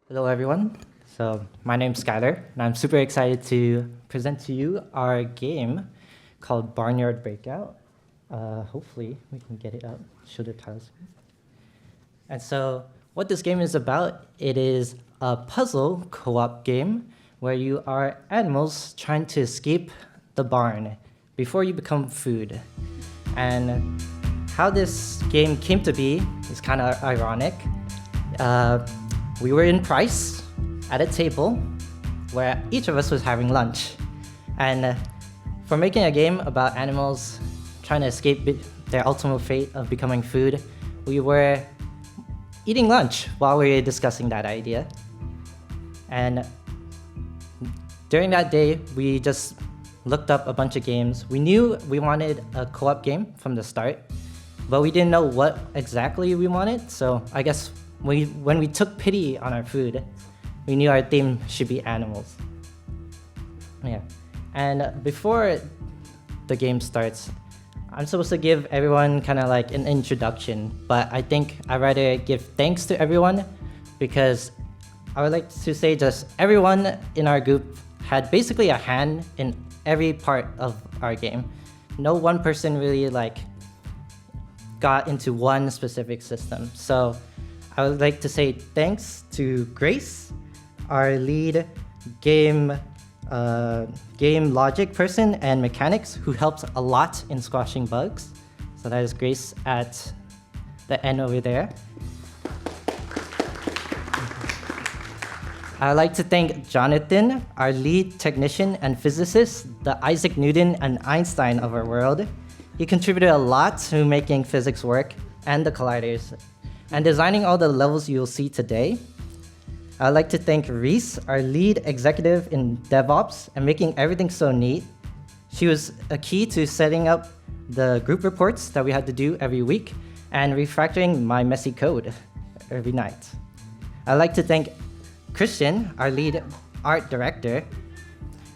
Hello, everyone. So my name's Skyler, and I'm super excited to present to you our game called Barnyard Breakout. Hopefully, we can get it up, show the title screen. And so what this game is about, it is a puzzle co-op game where you are animals trying to escape the barn before you become food. And how this game came to be is kind of ironic. We were in Price at a table where each of us was having lunch. And for making a game about animals trying to escape their ultimate fate of becoming food, we were eating lunch while we were discussing that idea. And during that day, we just looked up a bunch of games. We knew we wanted a co-op game from the start, but we didn't know what exactly we wanted. So I guess when we took pity on our food, we knew our theme should be animals. Yeah. And before the game starts, I'm supposed to give everyone kind of like an introduction, but I think I'd rather give thanks to everyone because I would like to say just everyone in our group had basically a hand in every part of our game. No one person really got into one specific system. So I would like to say thanks to Grace, our lead game logic person and mechanics who helped a lot in squashing bugs. So that is Grace at the end over there. I'd like to thank Jonathan, our lead technician and physicist, the Isaac Newton and Einstein of our world. He contributed a lot to making physics work and the colliders and designing all the levels you'll see today. I'd like to thank Reese, our lead executive in DevOps and making everything so neat. She was a key to setting up the group reports that we had to do every week and refactoring my messy code every night. I'd like to thank Kristhian, our lead art director.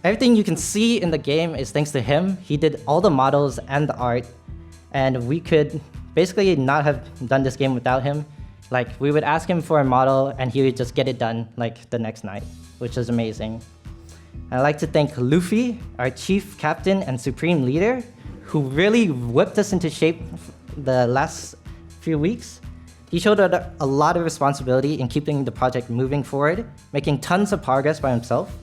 Everything you can see in the game is thanks to him. He did all the models and the art, and we could basically not have done this game without him. We would ask him for a model and he would just get it done the next night, which is amazing. I'd like to thank Luffy, our chief captain and supreme leader, who really whipped us into shape the last few weeks. He showed a lot of responsibility in keeping the project moving forward, making tons of progress by himself.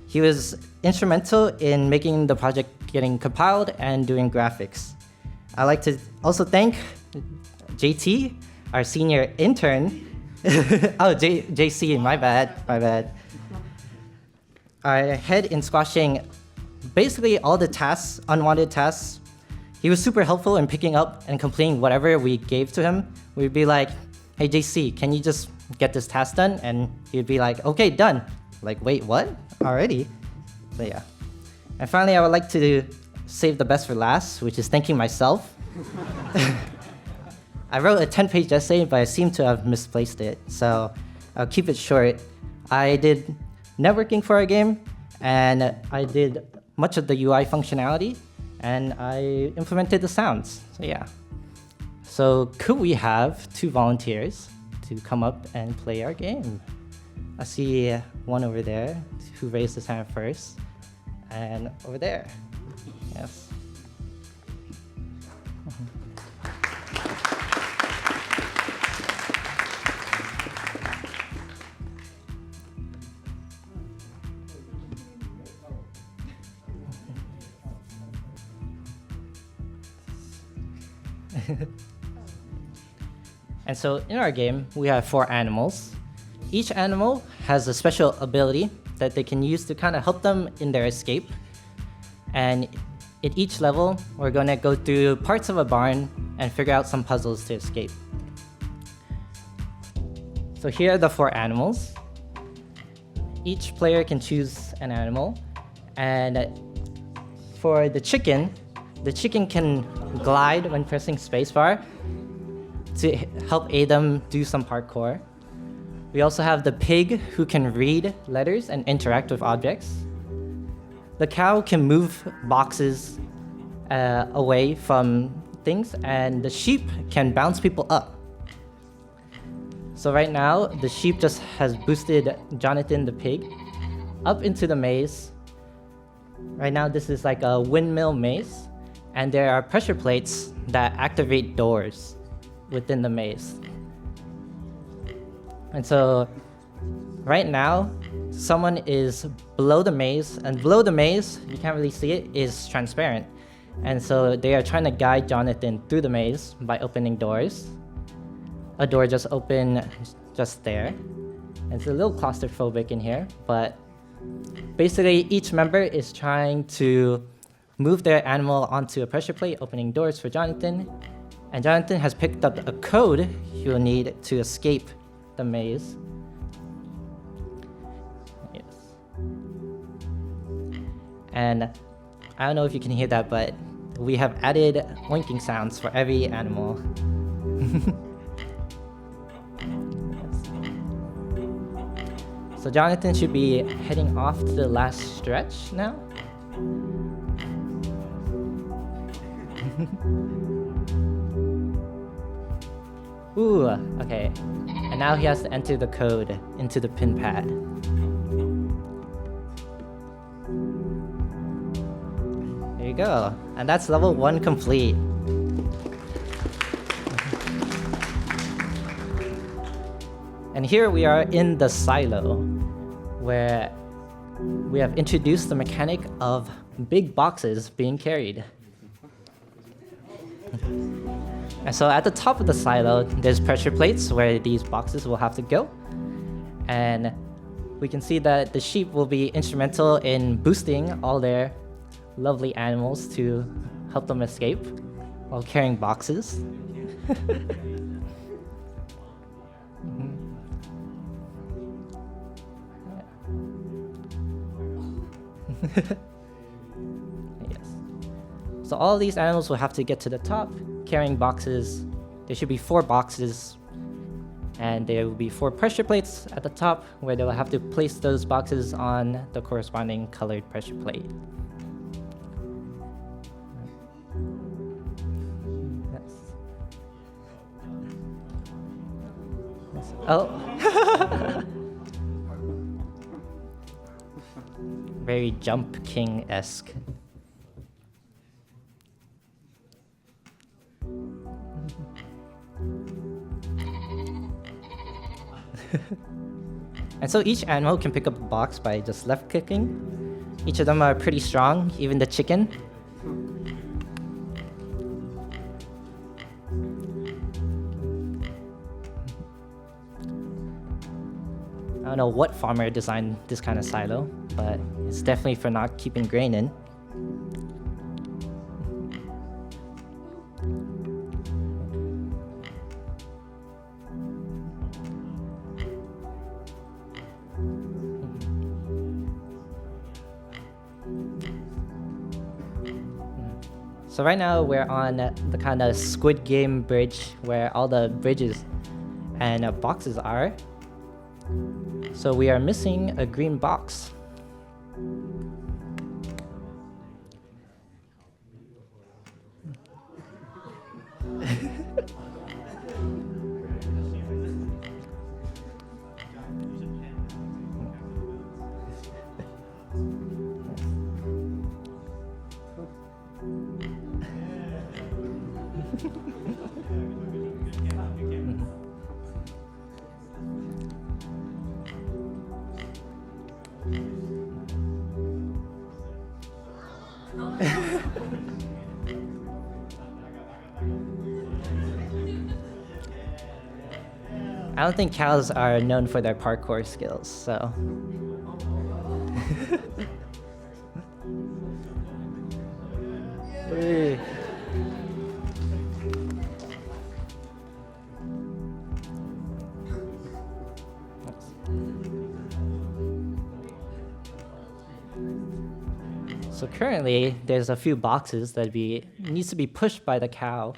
He was instrumental in making the project getting compiled and doing graphics. I'd like to also thank JT, our senior intern. JC, my bad. Our head in squashing basically all the tasks, unwanted tasks. He was super helpful in picking up and completing whatever we gave to him. We'd be like, hey JC, can you just get this task done? And he'd be like, okay, done. Wait, what? Already? But yeah. And finally, I would like to save the best for last, which is thanking myself. I wrote a 10-page essay, but I seem to have misplaced it, so I'll keep it short. I did networking for our game, and I did much of the UI functionality, and I implemented the sounds, so yeah. So could we have 2 volunteers to come up and play our game? I see one over there who raised his hand first, and over there, yes. And so in our game, we have 4 animals. Each animal has a special ability that they can use to kind of help them in their escape. And at each level, we're going to go through parts of a barn and figure out some puzzles to escape. So here are the 4 animals. Each player can choose an animal. And for the chicken can glide when pressing spacebar. to help aid them do some parkour. We also have the pig who can read letters and interact with objects. The cow can move boxes away from things, and the sheep can bounce people up. So right now, the sheep just has boosted Jonathan the pig up into the maze. Right now, this is like a windmill maze, and there are pressure plates that activate doors within the maze. And so right now, someone is below the maze, and below the maze, you can't really see it, is transparent. And so they are trying to guide Jonathan through the maze by opening doors. A door just opened just there. And it's a little claustrophobic in here, but basically each member is trying to move their animal onto a pressure plate, opening doors for Jonathan. And Jonathan has picked up a code he will need to escape the maze. Yes. And I don't know if you can hear that, but we have added winking sounds for every animal. So Jonathan should be heading off to the last stretch now. Ooh, okay. And now he has to enter the code into the pin pad. There you go. And that's level 1 complete. And here we are in the silo, where we have introduced the mechanic of big boxes being carried. And so at the top of the silo, there's pressure plates where these boxes will have to go. And we can see that the sheep will be instrumental in boosting all their lovely animals to help them escape while carrying boxes. Yes. So all these animals will have to get to the top, carrying boxes. There should be 4 boxes, and there will be 4 pressure plates at the top where they'll have to place those boxes on the corresponding colored pressure plate. Yes. Yes. Oh. Very Jump King-esque. And so each animal can pick up a box by just left clicking. Each of them are pretty strong, even the chicken. I don't know what farmer designed this kind of silo, but it's definitely for not keeping grain in. So right now we're on the kind of Squid Game bridge where all the bridges and boxes are. So we are missing a green box. I don't think cows are known for their parkour skills, so. Hey. So currently, there's a few boxes that needs to be pushed by the cow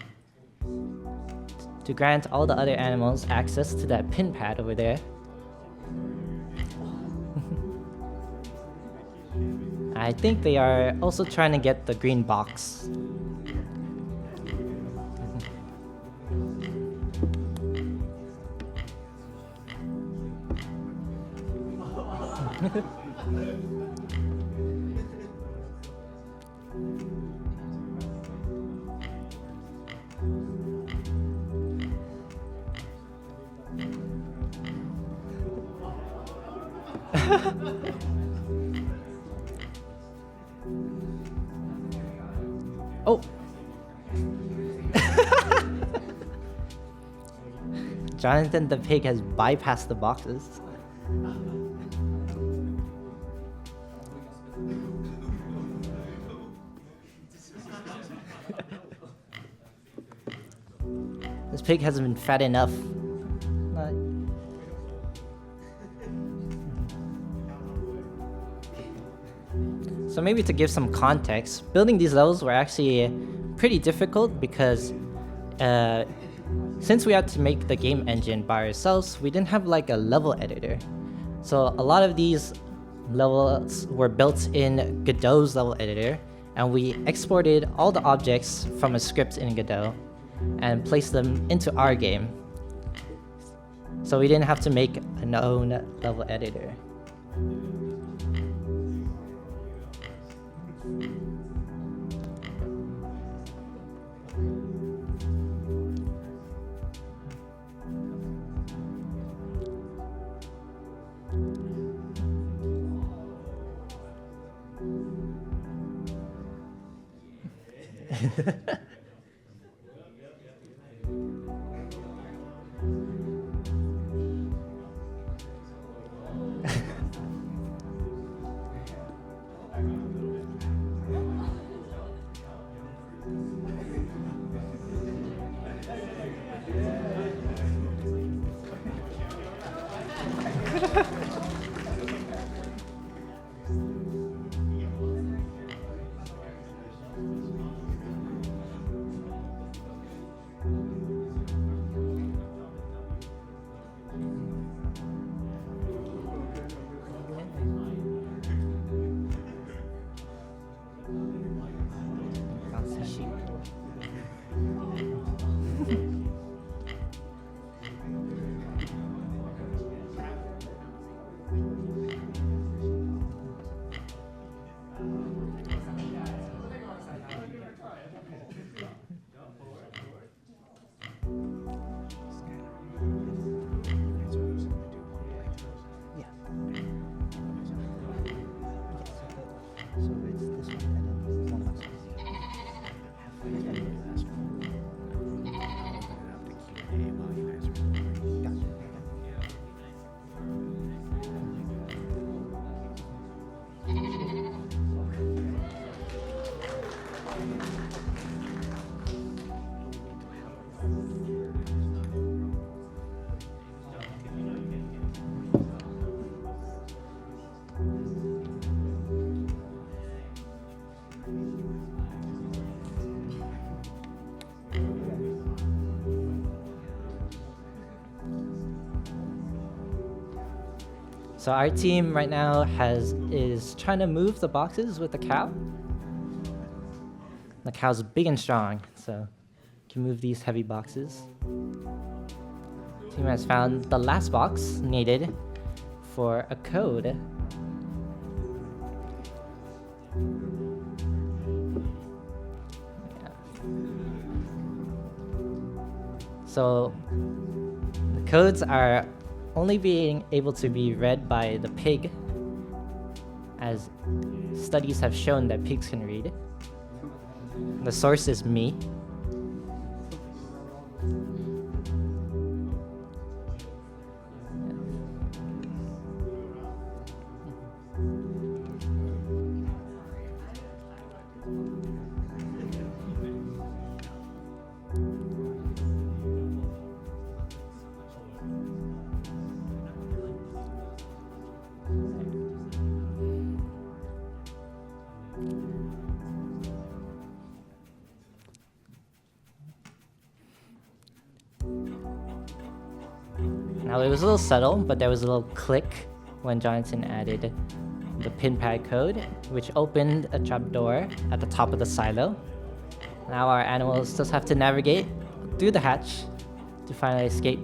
to grant all the other animals access to that pin pad over there. I think they are also trying to get the green box. Oh! Jonathan the pig has bypassed the boxes. This pig hasn't been fed enough. So maybe to give some context, building these levels were actually pretty difficult because since we had to make the game engine by ourselves, we didn't have like a level editor. So a lot of these levels were built in Godot's level editor, and we exported all the objects from a script in Godot and placed them into our game. So we didn't have to make an own level editor. So our team right now is trying to move the boxes with the cow. The cow's big and strong, so can move these heavy boxes. Team has found the last box needed for a code. Yeah. So the codes are only being able to be read by the pig, as studies have shown that pigs can read. The source is me. Now it was a little subtle, but there was a little click when Jonathan added the pin pad code, which opened a trapdoor at the top of the silo. Now our animals just have to navigate through the hatch to finally escape.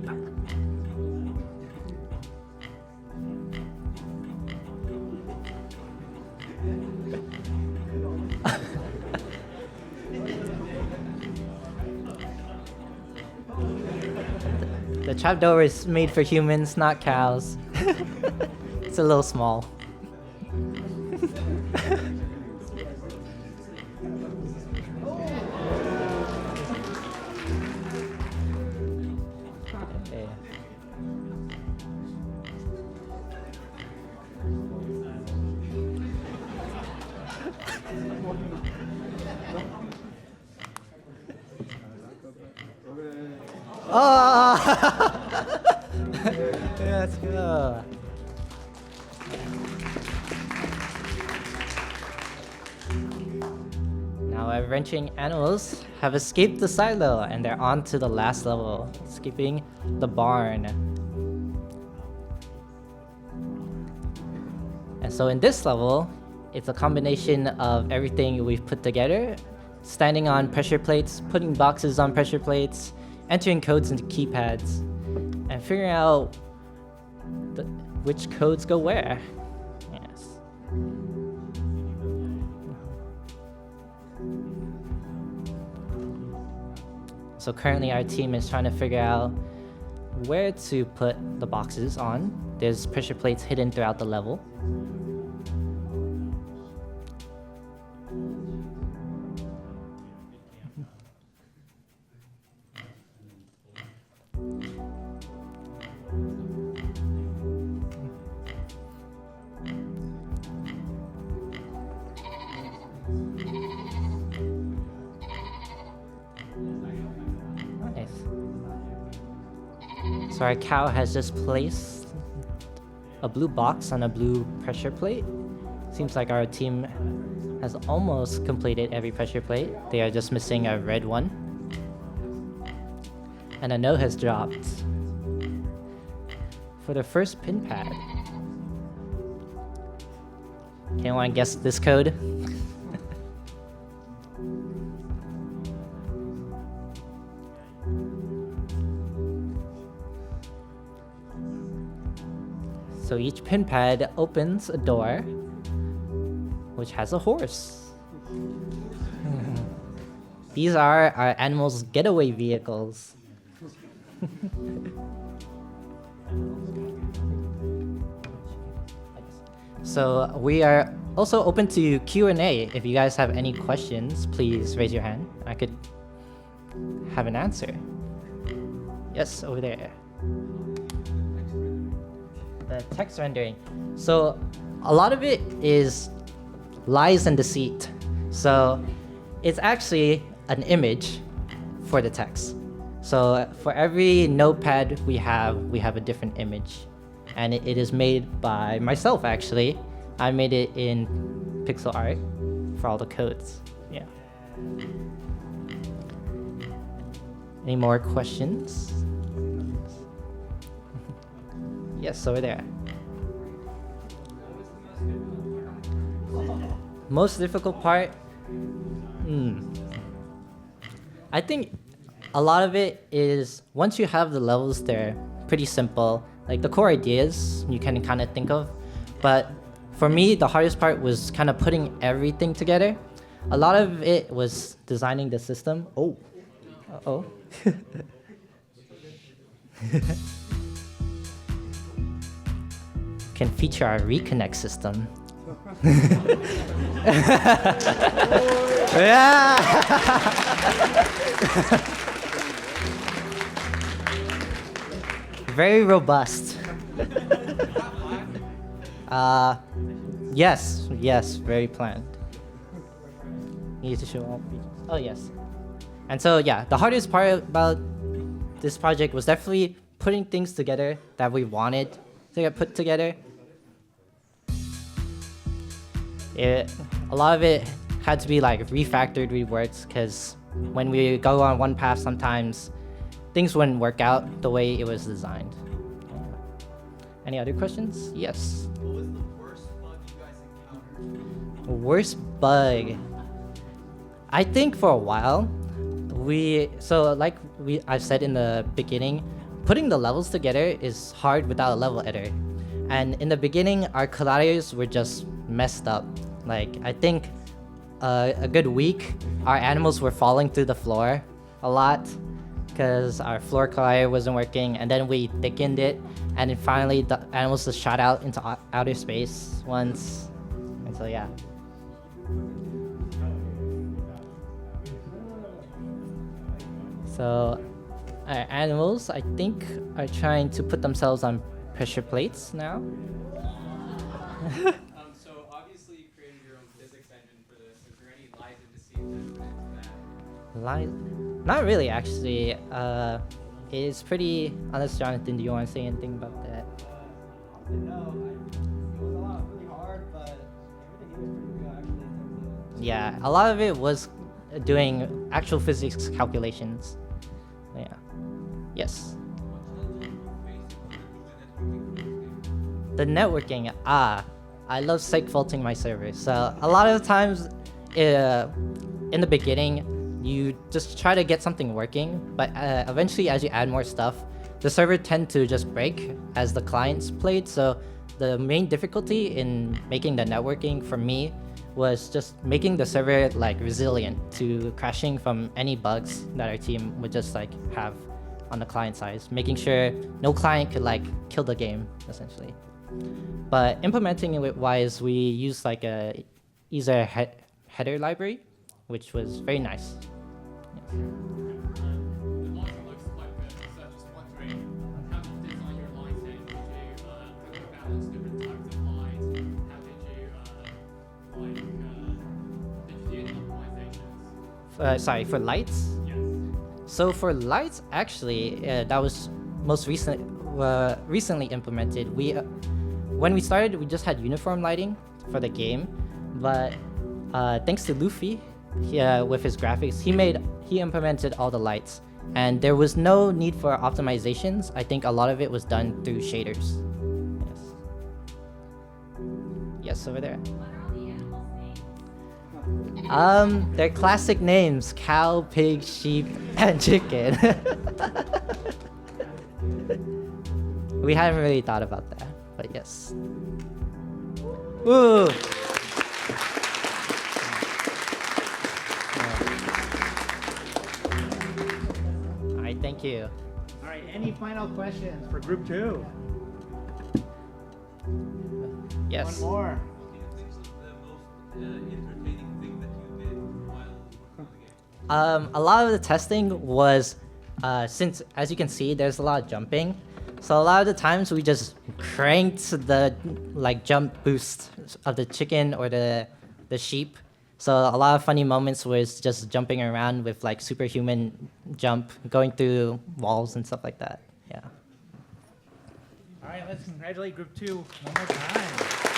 The trapdoor is made for humans, not cows. It's a little small. Okay. Oh! Let's go. Now our wrenching animals have escaped the silo and they're on to the last level, escaping the barn. And so in this level, it's a combination of everything we've put together, standing on pressure plates, putting boxes on pressure plates, entering codes into keypads, and figuring out which codes go where. Yes. So currently our team is trying to figure out where to put the boxes on. There's pressure plates hidden throughout the level. So our cow has just placed a blue box on a blue pressure plate. Seems like our team has almost completed every pressure plate. They are just missing a red one. And a note has dropped. For the first pin pad. Can anyone guess this code? So each pin pad opens a door which has a horse. These are our animals' getaway vehicles. So we are also open to Q&A. If you guys have any questions, please raise your hand. I could have an answer. Yes, over there. The text rendering. So a lot of it is lies and deceit. So it's actually an image for the text. So for every notepad we have a different image. And it is made by myself, actually. I made it in pixel art for all the codes. Yeah. Any more questions? Yes, over there. Most difficult part? I think a lot of it is once you have the levels, they're pretty simple. Like the core ideas you can kind of think of. But for me, the hardest part was kind of putting everything together. A lot of it was designing the system. Oh. Uh-oh. Can feature our reconnect system. Yeah. Very robust. Yes, very planned. Need to show all features. Oh yes. And so yeah, the hardest part about this project was definitely putting things together that we wanted to get put together. A lot of it had to be like refactored, reworked, because when we go on one path, sometimes things wouldn't work out the way it was designed. Any other questions? Yes. What was the worst bug you guys encountered? Worst bug. I think for a while, I've said in the beginning, putting the levels together is hard without a level editor. And in the beginning, our colliders were just messed up. Like, I think a good week, our animals were falling through the floor a lot because our floor collider wasn't working, and then we thickened it, and then finally the animals just shot out into outer space once. And so yeah. So our animals, I think, are trying to put themselves on pressure plates now. So obviously you created your own physics engine for this. Is there any lies and deceit that went into that? Not really, actually. It's pretty. Unless Jonathan, do you want to say anything about that? No, it was a lot really hard, but everything was pretty good actually in terms of. Yeah, a lot of it was doing actual physics calculations. Yeah. Yes. The networking. I love segfaulting my server. So a lot of the times, in the beginning, you just try to get something working, but eventually, as you add more stuff, the server tend to just break as the clients played. So the main difficulty in making the networking for me was just making the server like resilient to crashing from any bugs that our team would just like have on the client side, making sure no client could like kill the game essentially. But implementing it wise, we used like a either header library, which was very nice. The launcher looks quite good, so just wondering how did you design your line change? Did you balance different types of lines? How did you did you do any optimizations? Sorry, for lights? Yes. So for lights, actually, that was most recently implemented. When we started, we just had uniform lighting for the game, but thanks to Luffy, with his graphics, he implemented all the lights, and there was no need for optimizations. I think a lot of it was done through shaders. Yes. Yes, over there. What are all the animals' names? They're classic names: cow, pig, sheep, and chicken. We haven't really thought about that, but yes. Woo! All right, thank you. All right, any final questions for group 2? Yes. One more. What do you think was the most entertaining thing that you did while working on the game? A lot of the testing was, since as you can see, there's a lot of jumping. So a lot of the times we just cranked the jump boost of the chicken or the sheep. So a lot of funny moments was just jumping around with like superhuman jump, going through walls and stuff like that. Yeah. All right, let's congratulate group 2 one more time.